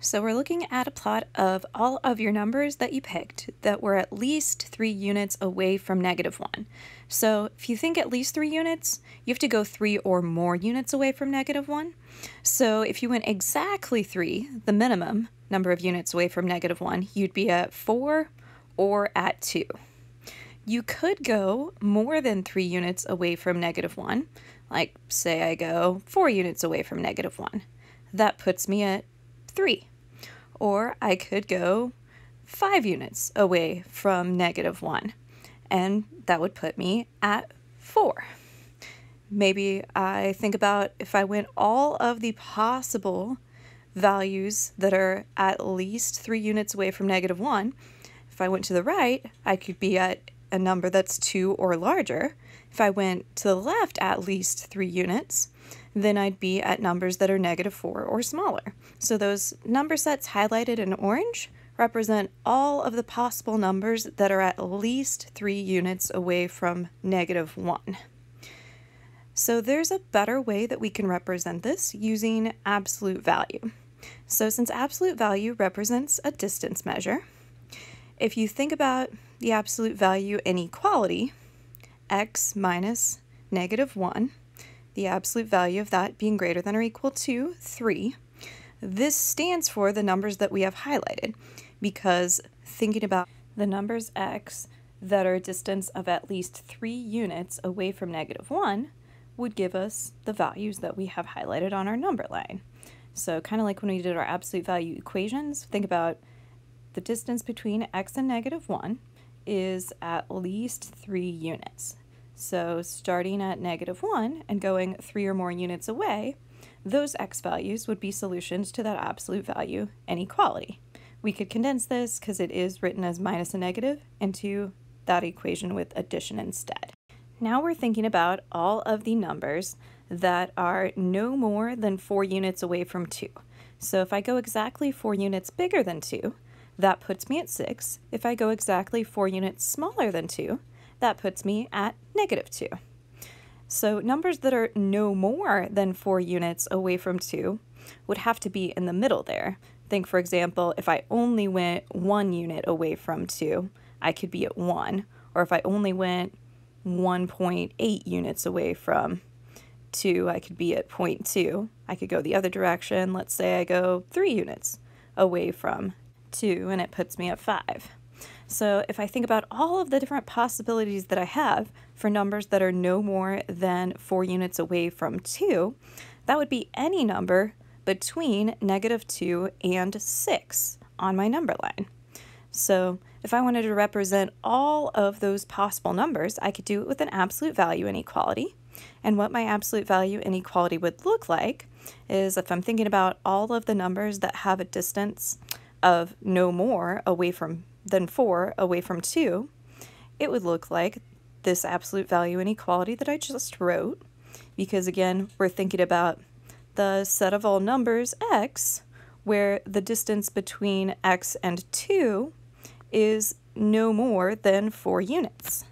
So we're looking at a plot of all of your numbers that you picked that were at least 3 units away from -1. So if you think at least 3 units, you have to go 3 or more units away from -1. So if you went exactly 3, the minimum number of units away from -1, you'd be at 4 or at 2. You could go more than 3 units away from -1, like say I go 4 units away from -1. That puts me at 3. Or I could go 5 units away from -1, and that would put me at 4. Maybe I think about if I went all of the possible values that are at least 3 units away from -1, if I went to the right, I could be at a number that's 2 or larger. If I went to the left at least 3 units, then I'd be at numbers that are -4 or smaller. So those number sets highlighted in orange represent all of the possible numbers that are at least 3 units away from -1. So there's a better way that we can represent this using absolute value. So since absolute value represents a distance measure, if you think about the absolute value inequality, x minus -1, the absolute value of that being greater than or equal to 3, this stands for the numbers that we have highlighted, because thinking about the numbers x that are a distance of at least 3 units away from -1 would give us the values that we have highlighted on our number line. So kind of like when we did our absolute value equations, think about the distance between x and -1 is at least 3 units. So starting at -1 and going 3 or more units away, those x values would be solutions to that absolute value inequality. We could condense this, because it is written as minus a negative, into that equation with addition instead. Now we're thinking about all of the numbers that are no more than 4 units away from 2. So if I go exactly 4 units bigger than 2, that puts me at 6. If I go exactly 4 units smaller than 2, that puts me at -2. So numbers that are no more than 4 units away from 2 would have to be in the middle there. Think, for example, if I only went 1 unit away from 2, I could be at 1. Or if I only went 1.8 units away from 2, I could be at 0.2. I could go the other direction. Let's say I go 3 units away from 2, and it puts me at 5. So if I think about all of the different possibilities that I have for numbers that are no more than 4 units away from 2, that would be any number between -2 and 6 on my number line. So if I wanted to represent all of those possible numbers, I could do it with an absolute value inequality. And what my absolute value inequality would look like is, if I'm thinking about all of the numbers that have a distance of no more away from than 4 away from 2, it would look like this absolute value inequality that I just wrote, because again, we're thinking about the set of all numbers x, where the distance between x and 2 is no more than 4 units.